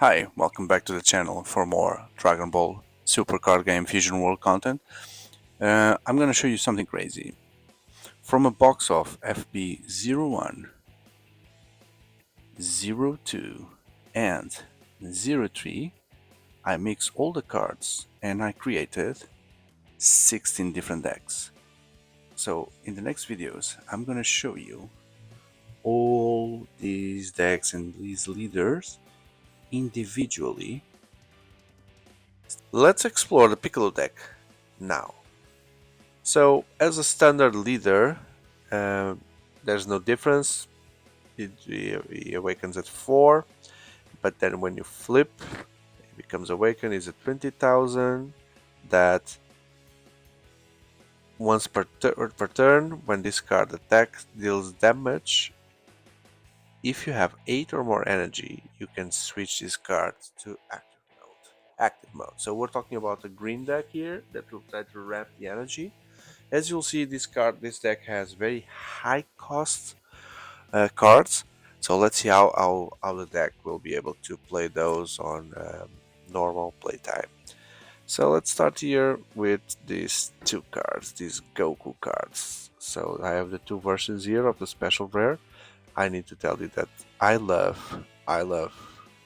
Hi, welcome back to the channel for more Dragon Ball Super Card Game Fusion World content. I'm gonna show you something crazy. From a box of FB01, 02, and 03, I mixed all the cards and I created 16 different decks. So in the next videos, I'm gonna show you all these decks and these leaders individually. Let's explore the Piccolo deck now. So as a standard leader, uh, there's no difference. He awakens at 4, but then when you flip, it becomes awaken is at 20,000. That once per turn, when this card attacks, deals damage. If you have 8 or more energy, you can switch this card to active mode. So we're talking about a green deck here that will try to ramp the energy. As you'll see, this deck has very high cost cards. So let's see how the deck will be able to play those on normal playtime. So let's start here with these two cards, these Goku cards. So I have the two versions here of the special rare. I need to tell you that I love.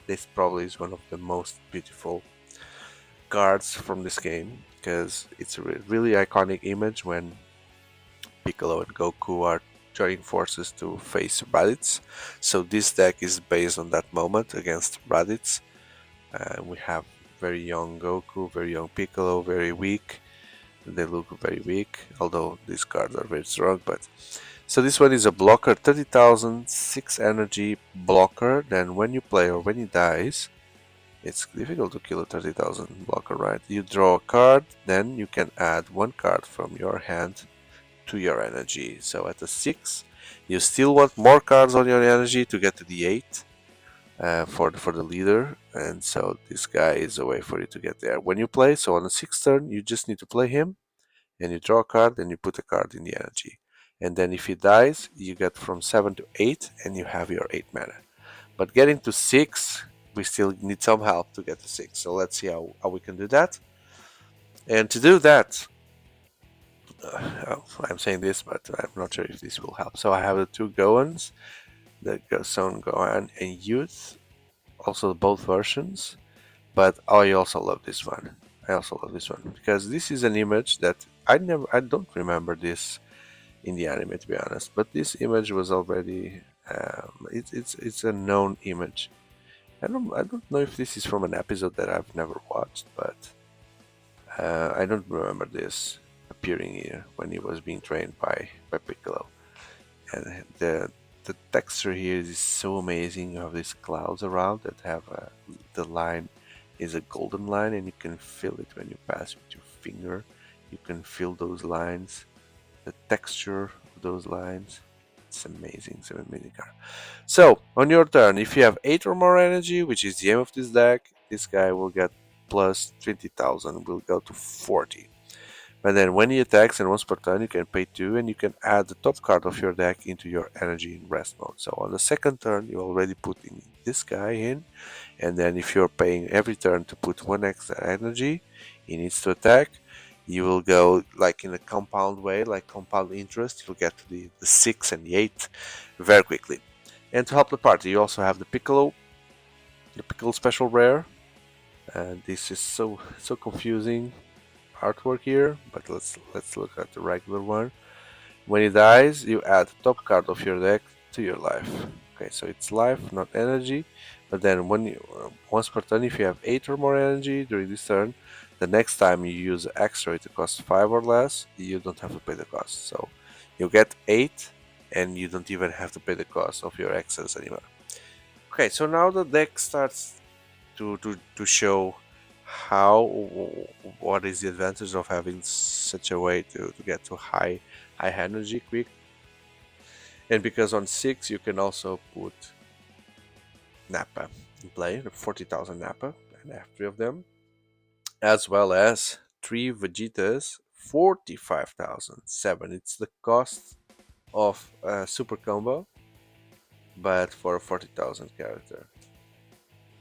This probably is one of the most beautiful cards from this game because it's a really iconic image when Piccolo and Goku are joining forces to face Raditz. So this deck is based on that moment against Raditz. We have very young Goku, very young Piccolo, very weak. They look very weak, although these cards are very strong. But so this one is a blocker, 30,000, 6 energy blocker. Then when you play or when he dies, it's difficult to kill a 30,000 blocker, right? You draw a card, then you can add one card from your hand to your energy. So at the 6, you still want more cards on your energy to get to the 8 for the leader, and so this guy is a way for you to get there. When you play, so on the 6th turn, you just need to play him, and you draw a card, and you put a card in the energy. And then if he dies, you get from 7 to 8, and you have your 8 mana. But getting to 6, we still need some help to get to 6. So let's see how we can do that. And to do that, I'm saying this, but I'm not sure if this will help. So I have the two Goans, the Son Gohan and Youth, also both versions. But I also love this one. I also love this one because this is an image that I don't remember this in the anime, to be honest. But this image was already it's a known image. I don't know if this is from an episode that I've never watched, but I don't remember this appearing here when he was being trained by Piccolo. And the texture here is so amazing. You have these clouds around that have the line is a golden line, and you can feel it when you pass with your finger. You can feel those lines, the texture of those lines. It's amazing. It's an amazing card. So on your turn, if you have 8 or more energy, which is the aim of this deck, this guy will get plus 20,000. Will go to 40. And then when he attacks and once per turn, you can pay 2 and you can add the top card of your deck into your energy in rest mode. So on the second turn, you already put in this guy in, and then if you're paying every turn to put 1 extra energy, he needs to attack. You will go like in a compound way, like compound interest. You'll get to the 6 and the 8 very quickly. And to help the party, you also have the Piccolo special rare. And this is so confusing artwork here, but let's look at the regular one. When he dies, you add the top card of your deck to your life. Okay, so it's life, not energy. But then once per turn, if you have 8 or more energy during this turn, the next time you use extra to cost 5 or less, you don't have to pay the cost. So you get 8, and you don't even have to pay the cost of your excess anymore. Okay, so now the deck starts to show what is the advantage of having such a way to get to high energy quick. And because on 6 you can also put Nappa in play, the 40,000 Nappa, and I have 3 of them, as well as 3 Vegetas, 45,007. It's the cost of a super combo, but for a 40,000 character.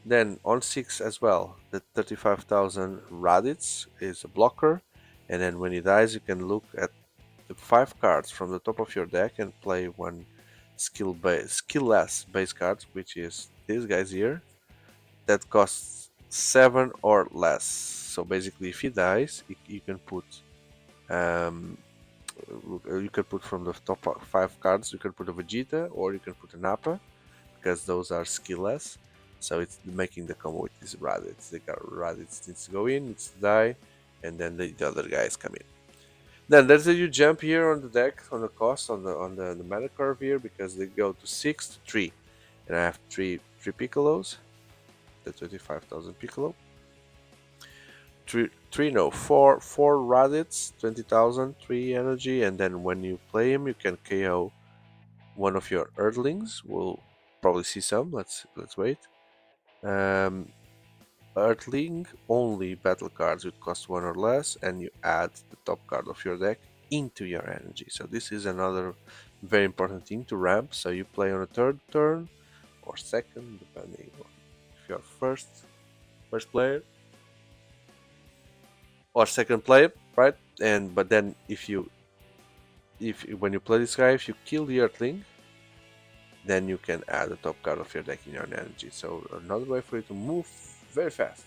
Then on 6 as well, the 35,000 Raditz is a blocker, and then when he dies, you can look at the 5 cards from the top of your deck and play one skill-less base card, which is these guys here, that costs 7 or less. So basically, if he dies, you can put um, you can put from the top 5 cards, you can put a Vegeta or you can put a Nappa, because those are skill-less. So it's making the combo with these Raditz. The Raditz needs to go in, needs to die, and then the other guys come in. Then there's a huge jump here on the deck, on the cost, on the mana curve here, because they go to 6 to 3. And I have three Piccolos, the 25,000 Piccolo. Four Raditz, 20,000, 3 energy, and then when you play him, you can KO one of your Earthlings. We'll probably see some. Let's wait. Um, Earthling only battle cards would cost 1 or less, and you add the top card of your deck into your energy. So this is another very important thing to ramp. So you play on a third turn or second, depending on if you're first player or second player, right? And but then if when you play this guy, if you kill the Earthling, then you can add the top card of your deck in your energy. So another way for you to move very fast.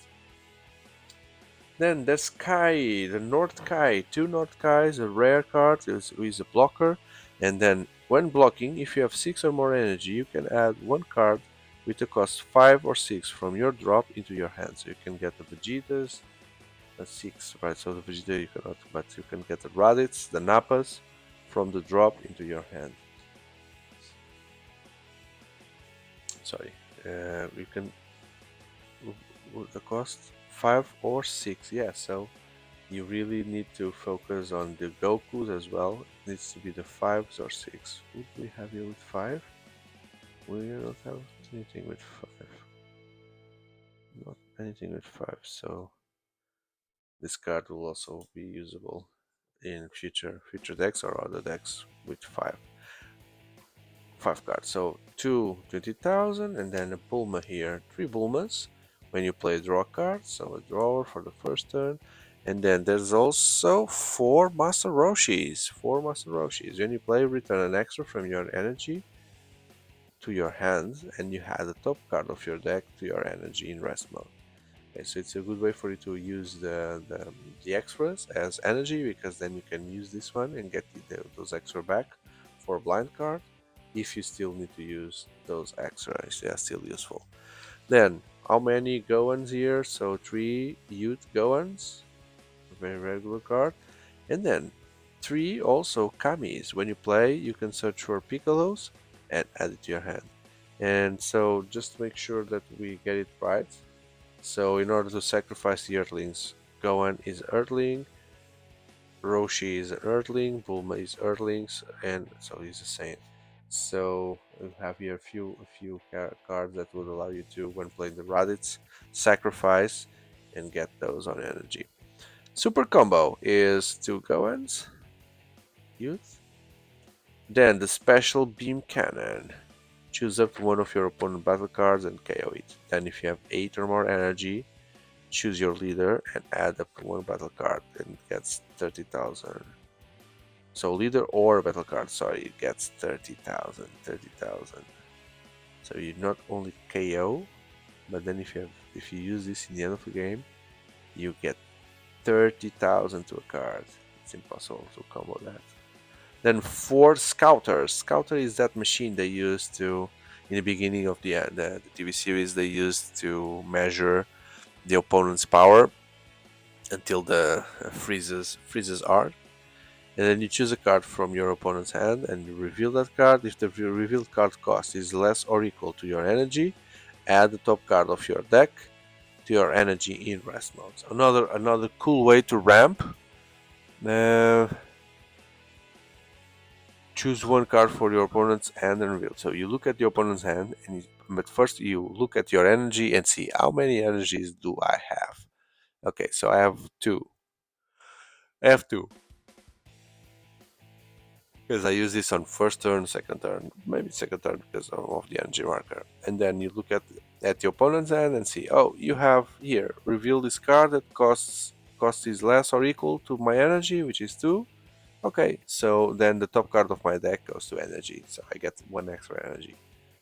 Then there's Kai, the North Kai, 2 North Kais, a rare card is a blocker, and then when blocking, if you have 6 or more energy, you can add 1 card with a cost 5 or 6 from your drop into your hand. So you can get the Vegetas, the 6, right? So the Vegeta you cannot, but you can get the Raditz, the Nappas from the drop into your hand. Sorry, you can with the cost 5 or 6, yeah. So you really need to focus on the Gokus as well. It needs to be the 5s or 6. Would we have here with 5? We don't have anything with 5. Not anything with 5. So this card will also be usable in future decks or other decks with 5 cards. So 20,000 and then a Bulma here. 3 Bulmas when you play draw cards. So a drawer for the first turn. And then there's also 4 Master Roshis. 4 Master Roshis. When you play, return an extra from your energy to your hand, and you add the top card of your deck to your energy in rest mode. Okay, so it's a good way for you to use the extras as energy, because then you can use this one and get those extra back for a blind card. If you still need to use those extras, they are still useful. Then, how many Goans here? So 3 Youth Goans, a very regular card. And then 3 also Kamis. When you play, you can search for Piccolos and add it to your hand. And so just make sure that we get it right. So in order to sacrifice the Earthlings, Gohan is Earthling, Roshi is an Earthling, Bulma is Earthlings, and so he's the same. So we have here a few cards that would allow you to, when playing the Raditz, sacrifice and get those on energy. Super combo is 2 Gohans, youth. Then the special beam cannon. Choose up to one of your opponent battle cards and KO it. Then if you have 8 or more energy, choose your leader and add up to 1 battle card and it gets 30,000. So leader or battle card, sorry, it gets 30,000, 30,000. So you not only KO, but then if you use this in the end of the game, you get 30,000 to a card. It's impossible to combo that. Then 4 Scouters. Scouter is that machine they used to, in the beginning of the TV series, they used to measure the opponent's power until the freezes art. And then you choose a card from your opponent's hand and you reveal that card. If the revealed card cost is less or equal to your energy, add the top card of your deck to your energy in rest mode. So another cool way to ramp. Choose 1 card for your opponent's hand and reveal. So you look at the opponent's hand, but first you look at your energy and see how many energies do I have. Okay, so I have 2. I have 2. Because I use this on first turn, second turn, maybe second turn because of the energy marker. And then you look at at the opponent's end and see, oh, you have here, reveal this card that cost is less or equal to my energy, which is 2. Okay, so then the top card of my deck goes to energy, so I get 1 extra energy.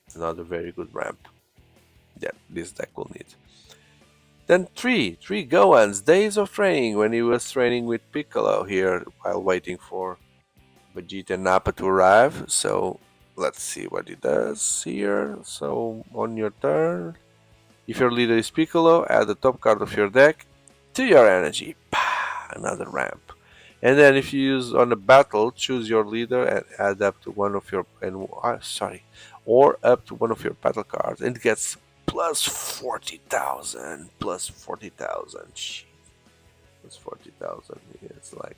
It's another very good ramp that this deck will need. Then three Goans, Days of Training, when he was training with Piccolo here while waiting for Vegeta and Nappa to arrive. So let's see what he does here. So on your turn, if your leader is Piccolo, add the top card of your deck to your energy. Another ramp. And then if you use on a battle, choose your leader and add up to one of your or up to one of your battle cards, and it gets plus 40,000, plus 40,000. Plus 40,000. It's like,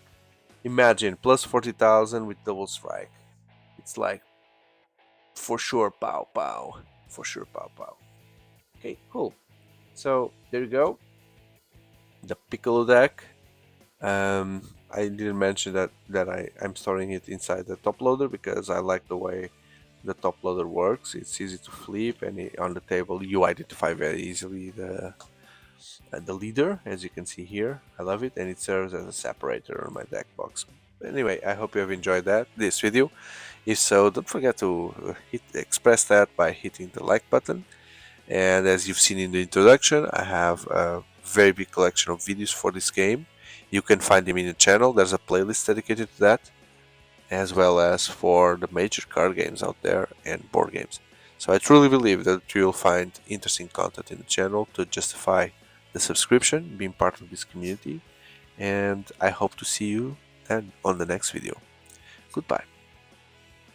imagine plus 40,000 with double strike. It's like for sure pow pow. For sure pow pow. Okay, cool. So there you go. The Piccolo deck. I didn't mention that I'm storing it inside the top loader because I like the way the top loader works. It's easy to flip, and on the table you identify very easily the leader, as you can see here. I love it, and it serves as a separator on my deck box. Anyway, I hope you have enjoyed this video. If so, don't forget to express that by hitting the like button. And as you've seen in the introduction, I have a very big collection of videos for this game. You can find them in the channel. There's a playlist dedicated to that, as well as for the major card games out there and board games. So I truly believe that you will find interesting content in the channel to justify the subscription, being part of this community, and I hope to see you then on the next video. Goodbye.